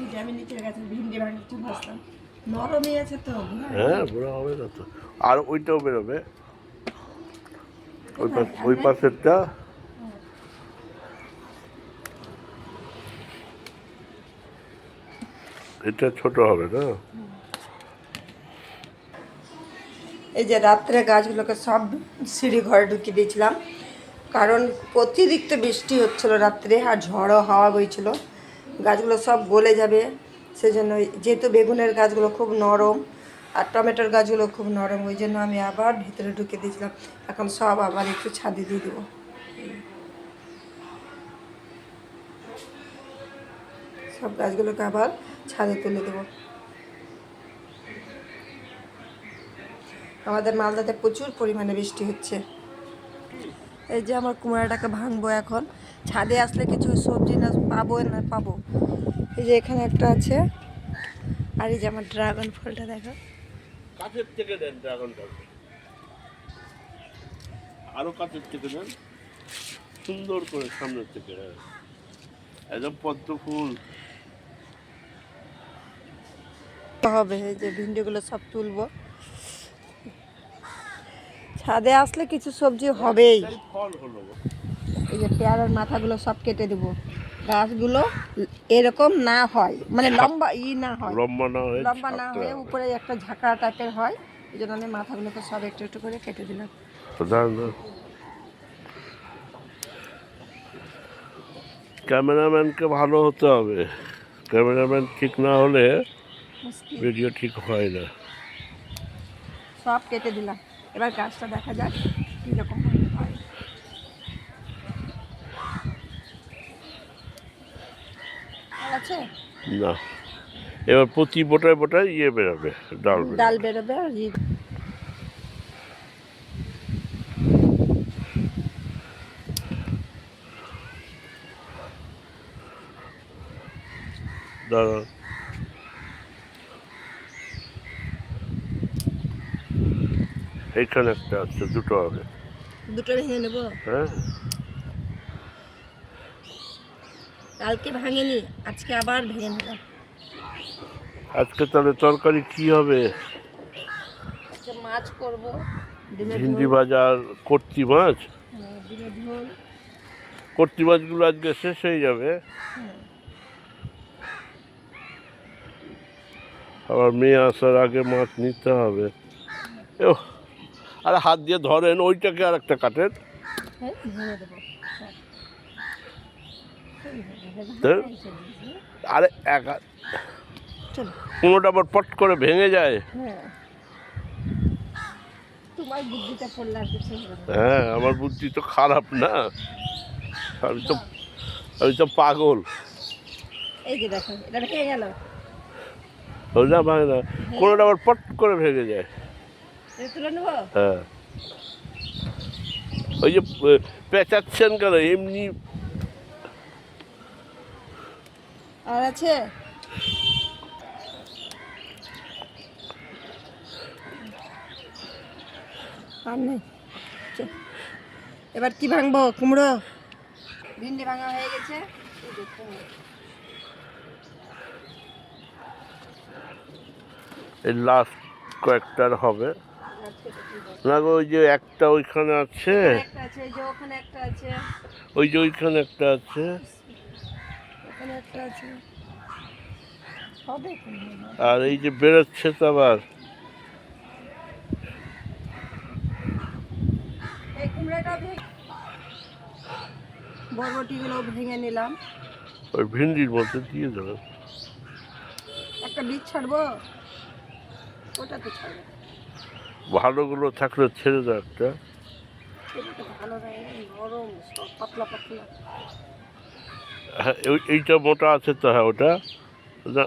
এই যে আমি নিচের গাছে ভিন্ডি ভাঙছি ভাজলাম, নরমই আছে তো। হ্যাঁ বুড়া হবে না তো। আর ওইটাও বেরোবে, কোথায় ওই সামনে? পাশেরটা। এটা ছোট হবে না। এই যে রাত্রে গাছগুলোকে সব সিঁড়ি ঘরে ঢুকিয়ে দিয়েছিলাম, কারণ অতিরিক্ত বৃষ্টি হচ্ছিল রাত্রে আর ঝড়ো হাওয়া বইছিল, গাছগুলো সব গলে যাবে সেজন্য। যেহেতু বেগুনের গাছগুলো খুব নরম আর টমেটোর গাছগুলো খুব নরম, ওই জন্য আমি আবার ভিতরে ঢুকে দিয়েছিলাম। এখন সব আবার একটু ছাদে দিয়ে দেবো। সব গাছগুলোকে আবার ছাদে তুলে দেবো। আমাদের মালদাতে প্রচুর পরিমাণে বৃষ্টি হচ্ছে। এই যে আমার কুমড়াটাকে ভাঙবো এখন, ছাদে আসলে কিছু সবজি না পাবো। এই যে এখানে একটা আছে, আর এই যে আমার ড্রাগন ফলটা দেখো। কাছের থেকে দেন ড্রাগনটা, আরো কাছের থেকে দেন, সুন্দর করে সামনের থেকে। একদম পদ্ম ফুল হবে। এই যে ভিন্ডিগুলো সব তুলবো, ছাদে আসলে কিছু সবজি হবেই। ফল হলো। এই যে পেয়ারার মাথাগুলো সব কেটে দেবো, গাছগুলো এরকম না হয়, মানে লম্বা না হয়, লম্বা না হয়ে লম্বা না হয়ে উপরে একটা ঝাঁকা টাইপের হয়। এই জন্য আমি মাথাগুলোকে সব একটু একটু করে কেটে দিলাম। ক্যামেরাম্যানকে ভালো হতে হবে, ক্যামেরাম্যান ঠিক না হলে মুশকিল। ভিডিও ঠিক হয় না। সব কেটে দিলাম, এবার গাছটা দেখা যাক কীরকম হয়। আর আছে না, এবার প্রতি বোটায় বোটায় ইয়ে বেরোবে, ডাল ডাল বেরোবে। বেরোবে আর দাঁড়া, এইখানে একটা আছে, দুটো হবে। দুটো ভেঙে নেব। হ্যাঁ, কালকে ভাঙেনি, আজকে আবার ভেঙে নিলাম। আজকে তাহলে তরকারি কি হবে? আজকে মাছ করব, ডিমের ভিন্ডি ঝোল। বাজার, কর্তি মাছ। ডিমের ঝোল। কর্তি মাছগুলো আজকে শেষ হয়ে যাবে, আবার মেয়ে আসার আগে মাছ নিতে হবে। ও, আরে হাত দিয়ে ধরেন, ওইটাকে আর একটা কাটেন। হ্যাঁ ভেঙে দেবো। তো, আরে চলো। কোনোটা আবার পট করে ভেঙে যায়। হ্যাঁ, তোমার বুদ্ধিটা পড়লে আর কিছু হবে না। হ্যাঁ, আমার বুদ্ধি তো খারাপ না, আমি তো আমি তো পাগল। এই যে দেখো, এটা ভেঙে গেল। না ভাঙে না, কোনোটা আবার পট করে ভেঙে যায়। এটা তুলে নেবো। হ্যাঁ, ওই যে পেঁচাচ্ছেন কেন এমনি? আর আছে? আর নেই। এবার কি ভাঙবো? কুমড়ো। ভিন্ডি ভাঙা হয়ে গেছে। এই যে কুমড়ো। এই লাস্ট কয়েকটার হবে না গো, ওই যে একটা ওইখানে আছে, একটা আছে, এই যে ওখানে একটা আছে, ওই যে ওইখানে একটা আছে, ওখানে একটা আছে। হবে কুমড়ো। আর এই যে বেরোচ্ছে তো আবার। এই কুমড়োটা বরবটিগুলো ভেঙে নিলাম। ওই ভিন্ডির মধ্যে দিয়ে দেবেন। একটা বীজ ছাড়বো, ওটা তো ছাড়বো। ভালোগুলো থাকলে ছেড়ে দাও একটা। এটা তো ভালো নয়, নরম সব পাতলা পাতলা। হ্যাঁ, এইটা মোটা আছে তো, হ্যাঁ ওটা ওটা,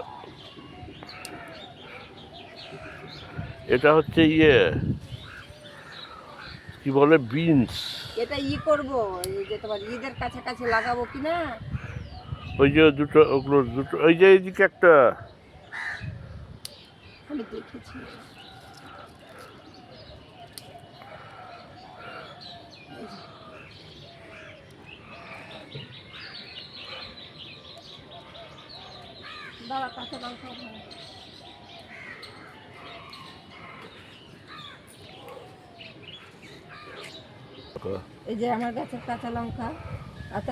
এটা হচ্ছে ইয়ে কি বলে, বিনস। এটা করবো, এই যে তোমার ঈদের কাছাকাছি লাগাবো কিনা। ওই যে দুটো, ওগুলো দুটো, ওই যে এইদিকে একটা। আমি দেখেছি। দাঁড়া, কাঁচা লঙ্কা ভালো। এই যে আমার গাছের কাঁচা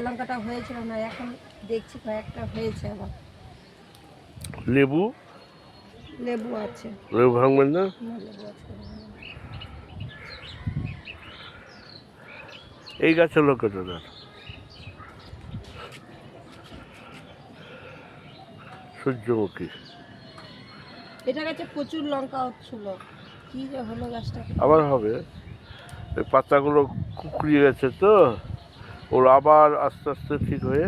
লঙ্কাটা হয়েছিল না, এখন দেখছি কয়েকটা হয়েছে আবার। লেবু লেবু আছে, লেবু ভাঙবেন না? লেবু আছে। এই গাছের লঙ্কা দাদা সূর্যমুখী। এটা গাছে প্রচুর লঙ্কা হচ্ছিল, কি যে হলো গাছটা। আবার হবে, এই পাতাগুলো কুকড়িয়ে গেছে তো, ওর আবার আস্তে আস্তে ঠিক হয়ে